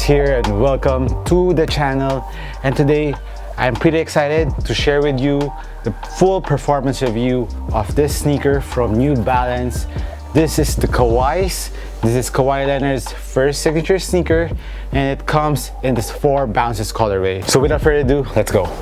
here and welcome to the channel. And today I'm pretty excited to share with you the full performance review of this sneaker from New Balance. This is the Kawhi's. This is Kawhi Leonard's first signature sneaker, and it comes in this 4 bounces colorway. So without further ado, let's go.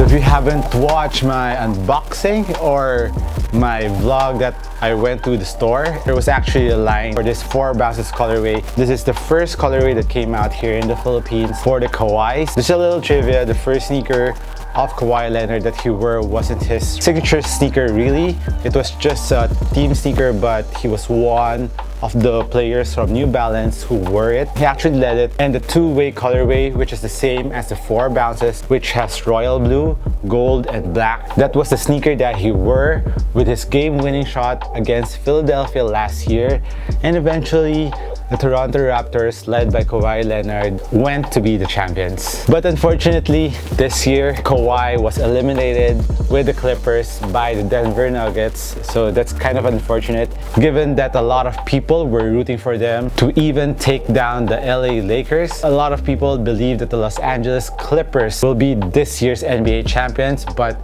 If you haven't watched my unboxing or my vlog that I went to the store, there was actually a line for this 4 bounces colorway. This is the first colorway that came out here in the Philippines for the Kawhi's. Just a little trivia, the first sneaker of Kawhi Leonard that he wore wasn't his signature sneaker really. It was just a team sneaker, but he was one of the players from New Balance who wore it. He actually led it in the 2-way colorway, which is the same as the 4 bounces, which has royal blue, gold, and black. That was the sneaker that he wore with his game-winning shot against Philadelphia last year, and eventually the Toronto Raptors, led by Kawhi Leonard, went to be the champions. But unfortunately, this year, Kawhi was eliminated with the Clippers by the Denver Nuggets. So that's kind of unfortunate, given that a lot of people were rooting for them to even take down the LA Lakers. A lot of people believe that the Los Angeles Clippers will be this year's NBA champions, but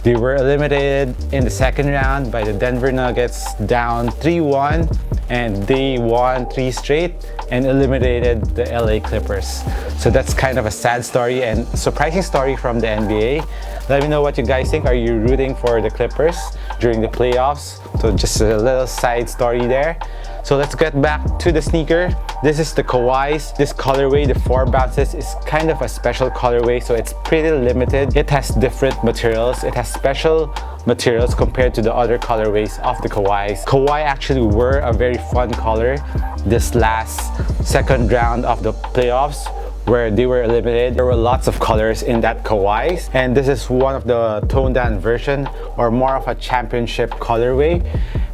they were eliminated in the second round by the Denver Nuggets, down 3-1, and they won 3 straight and eliminated the LA Clippers. So that's kind of a sad story and surprising story from the NBA. Let me know what you guys think. Are you rooting for the Clippers during the playoffs? So just a little side story there. So let's get back to the sneaker. This is the Kawhi's. This colorway, the 4 bounces, is kind of a special colorway, so it's pretty limited. It has different materials. It has special materials compared to the other colorways of the Kawhi's. Kawhi actually wore a very fun color this last second round of the playoffs, where they were eliminated. There were lots of colors in that Kawhi's, and this is one of the toned down version, or more of a championship colorway.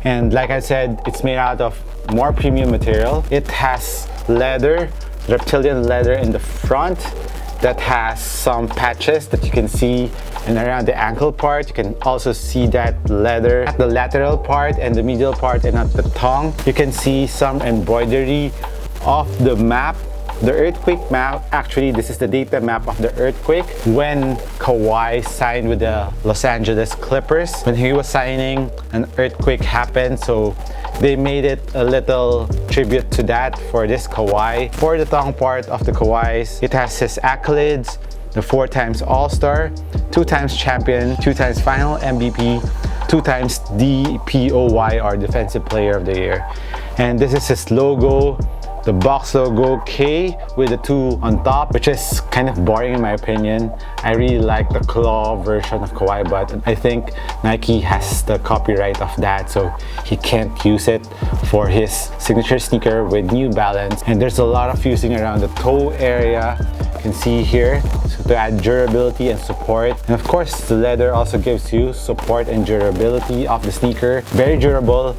And like I said, it's made out of more premium material. It has leather, reptilian leather in the front that has some patches that you can see, and around the ankle part you can also see that leather at the lateral part and the medial part, and at the tongue you can see some embroidery of the map, the earthquake map. Actually, this is the data map of the earthquake when Kawhi signed with the Los Angeles Clippers. When he was signing, an earthquake happened, so they made it a little tribute to that for this Kawhi. For the tongue part of the Kawhi's, it has his accolades: the 4 times All-Star, 2 times champion, 2 times final MVP, 2 times DPOY, or Defensive Player of the Year. And this is his logo, the box logo K with the 2 on top, which is kind of boring in my opinion. I really like the claw version of Kawhi, but I think Nike has the copyright of that, so he can't use it for his signature sneaker with New Balance. And there's a lot of fusing around the toe area, you can see here, so to add durability and support. And of course, the leather also gives you support and durability of the sneaker. Very durable.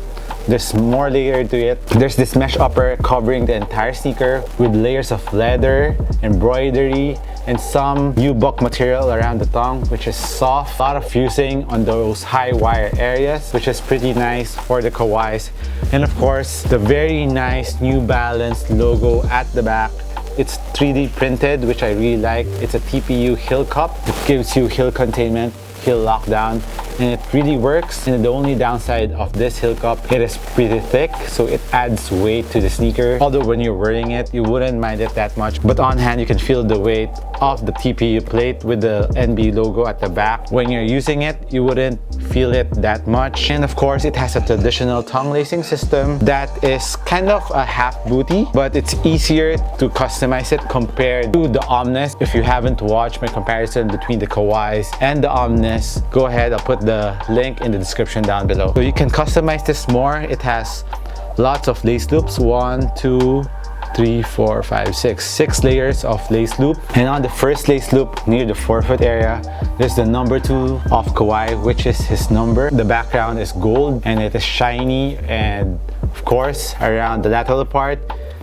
There's more layer to it. There's this mesh upper covering the entire sneaker with layers of leather, embroidery, and some nubuck material around the tongue, which is soft. A lot of fusing on those high wire areas, which is pretty nice for the Kawhi's. And of course, the very nice New Balance logo at the back. It's 3D printed, which I really like. It's a TPU heel cup. It gives you heel containment, heel lockdown, and it really works. And the only downside of this heel cup, it is pretty thick, so it adds weight to the sneaker. Although when you're wearing it, you wouldn't mind it that much, but on hand you can feel the weight of the TPU plate with the NB logo at the back. When you're using it, you wouldn't feel it that much. And of course, it has a traditional tongue lacing system that is kind of a half booty, but it's easier to customize it compared to the Omnis. If you haven't watched my comparison between the Kawhi's and the Omnis, go ahead, I'll put the link in the description down below. So you can customize this more. It has lots of lace loops, 1, 2, 3, 4, 5, 6. 6 layers of lace loop. And on the first lace loop near the forefoot area, there's the number 2 of Kawhi, which is his number. The background is gold and it is shiny, and of course around the lateral part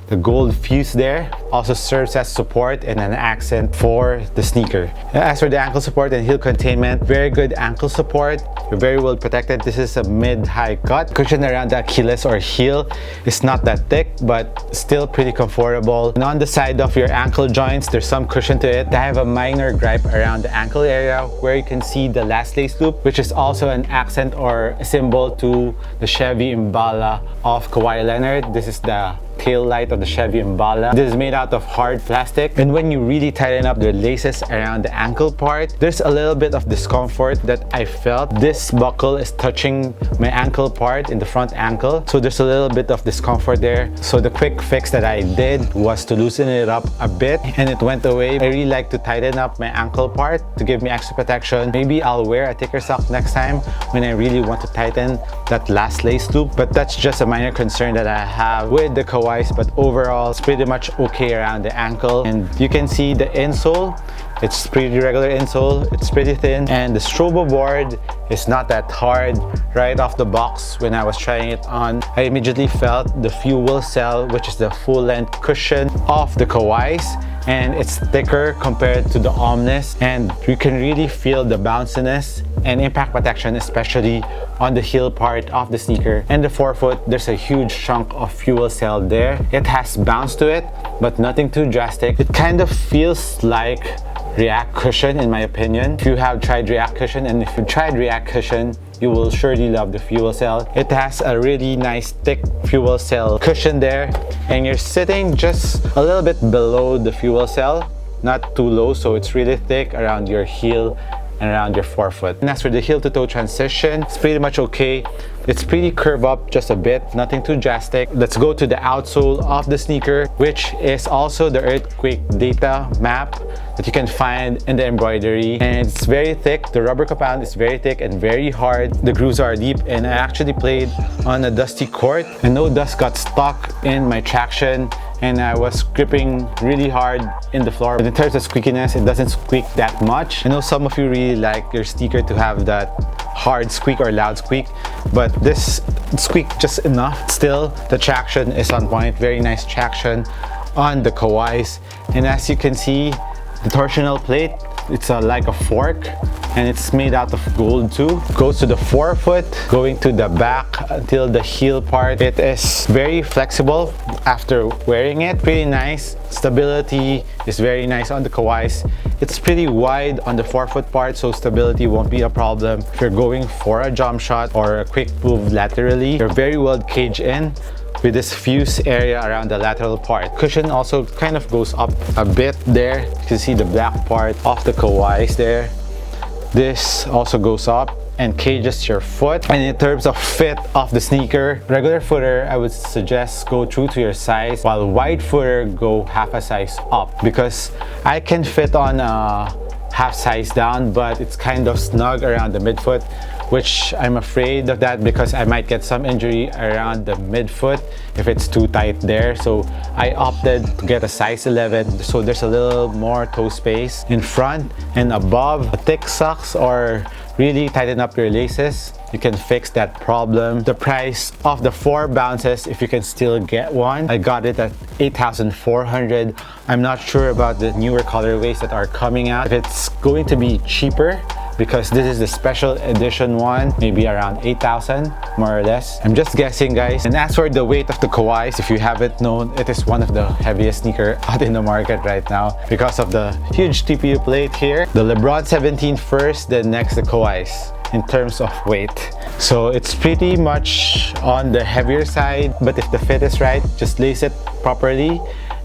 The gold fuse there also serves as support and an accent for the sneaker. As for the ankle support and heel containment, very good ankle support. You're very well protected. This is a mid-high cut. Cushion around the Achilles or heel is not that thick, but still pretty comfortable. And on the side of your ankle joints, there's some cushion to it. I have a minor gripe around the ankle area where you can see the last lace loop, which is also an accent or a symbol to the Chevy Impala of Kawhi Leonard. This is the tail light of the Chevy Impala. This is made out of hard plastic, and when you really tighten up the laces around the ankle part, there's a little bit of discomfort that I felt. This buckle is touching my ankle part in the front ankle, so there's a little bit of discomfort there. So the quick fix that I did was to loosen it up a bit, and it went away. I really like to tighten up my ankle part to give me extra protection. Maybe I'll wear a thicker sock next time when I really want to tighten that last lace loop, but that's just a minor concern that I have with the Kawhi. But overall it's pretty much okay around the ankle. And you can see the insole, it's pretty regular insole, it's pretty thin, and the strobo board is not that hard. Right off the box when I was trying it on, I immediately felt the fuel cell, which is the full length cushion of the Kawhis, and it's thicker compared to the Omnis, and you can really feel the bounciness and impact protection, especially on the heel part of the sneaker. And the forefoot, there's a huge chunk of fuel cell there. It has bounce to it, but nothing too drastic. It kind of feels like React Cushion in my opinion. If you have tried React Cushion, and if you tried React Cushion, you will surely love the fuel cell. It has a really nice thick fuel cell cushion there, and you're sitting just a little bit below the fuel cell, not too low, so it's really thick around your heel and around your forefoot. And as for the heel to toe transition, it's pretty much okay. It's pretty curved up just a bit, nothing too drastic. Let's go to the outsole of the sneaker, which is also the earthquake data map that you can find in the embroidery. And it's very thick. The rubber compound is very thick and very hard. The grooves are deep, and I actually played on a dusty court and no dust got stuck in my traction, and I was gripping really hard in the floor. But in terms of squeakiness, it doesn't squeak that much. I know some of you really like your sneaker to have that hard squeak or loud squeak, but this squeak just enough. Still, the traction is on point. Very nice traction on the Kawhis. And as you can see, the torsional plate, it's like a fork, and it's made out of gold too. Goes to the forefoot, going to the back until the heel part. It is very flexible after wearing it. Pretty nice. Stability is very nice on the Kawhis. It's pretty wide on the forefoot part, so stability won't be a problem. If you're going for a jump shot or a quick move laterally, you're very well caged in with this fuse area around the lateral part. Cushion also kind of goes up a bit there. You can see the black part of the Kawhis there. This also goes up and cages your foot. And in terms of fit of the sneaker, regular footer, I would suggest go true to your size, while wide footer, go half a size up, because I can fit on a half size down, but it's kind of snug around the midfoot, which I'm afraid of that because I might get some injury around the midfoot if it's too tight there. So I opted to get a size 11, so there's a little more toe space in front and above. Thick socks or really tighten up your laces, you can fix that problem. The price of the 4 bounces, if you can still get one, I got it at 8,400. I'm not sure about the newer colorways that are coming out, if it's going to be cheaper, because this is the special edition one, maybe around 8,000 more or less. I'm just guessing, guys. And as for the weight of the Kawhis, if you haven't known, it is one of the heaviest sneaker out in the market right now because of the huge TPU plate here. The LeBron 17 first, then next the Kawhis in terms of weight. So it's pretty much on the heavier side, but if the fit is right, just lace it properly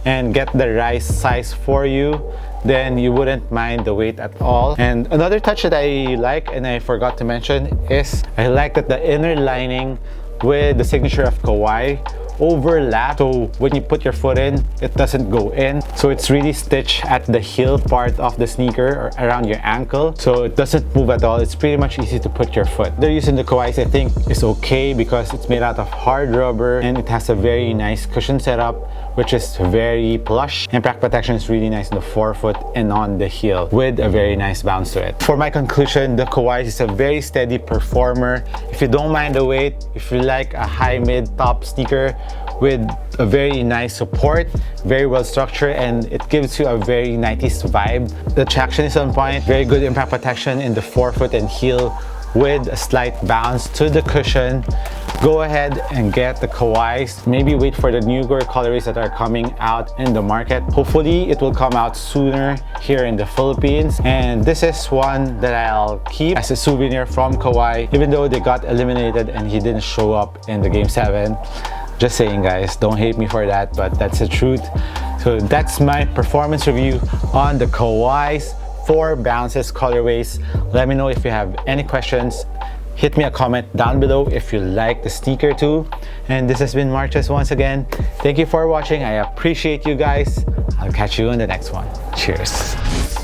and get the right size for you, then you wouldn't mind the weight at all. And another touch that I like, and I forgot to mention, is I like that the inner lining with the signature of Kawhi overlap, so when you put your foot in, it doesn't go in, so it's really stitched at the heel part of the sneaker or around your ankle, so it doesn't move at all. It's pretty much easy to put your foot. They're using the Kawhis, I think, is okay because it's made out of hard rubber and it has a very nice cushion setup, which is very plush. Impact protection is really nice on the forefoot and on the heel with a very nice bounce to it. For my conclusion, the Kawhi is a very steady performer. If you don't mind the weight, if you like a high mid top sneaker with a very nice support, very well structured, and it gives you a very 90s vibe. The traction is on point, very good impact protection in the forefoot and heel with a slight bounce to the cushion. Go ahead and get the Kawhis. Maybe wait for the newer colorways that are coming out in the market. Hopefully it will come out sooner here in the Philippines. And this is one that I'll keep as a souvenir from Kawhi, even though they got eliminated and he didn't show up in the Game 7. Just saying, guys, don't hate me for that, but that's the truth. So that's my performance review on the Kawhi's 4 Bounces colorways. Let me know if you have any questions. Hit me a comment down below if you like the sneaker too. And this has been Marches once again. Thank you for watching. I appreciate you guys. I'll catch you in the next one. Cheers.